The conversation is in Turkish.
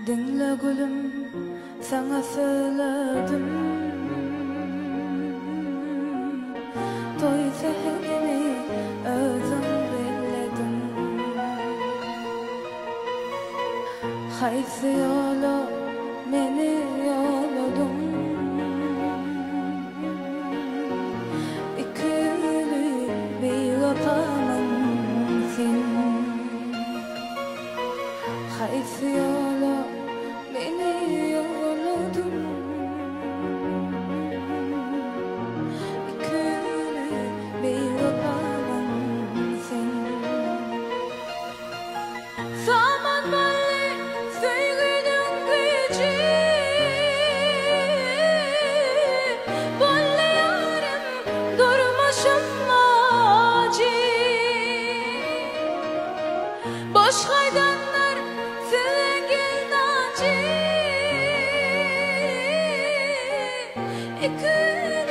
Dinle gülüm, sana söyledim. Toy seherini özüm belledim. Haysi yolu beni yoludum. İkili bir yapamam sen. Haysi yolu beni yoludum. İkili bir yapamam sen. Zaman böyle sevginin gücü. Böyle yarım durmuşum acı. Boş haydanlar sevgin acı. İkili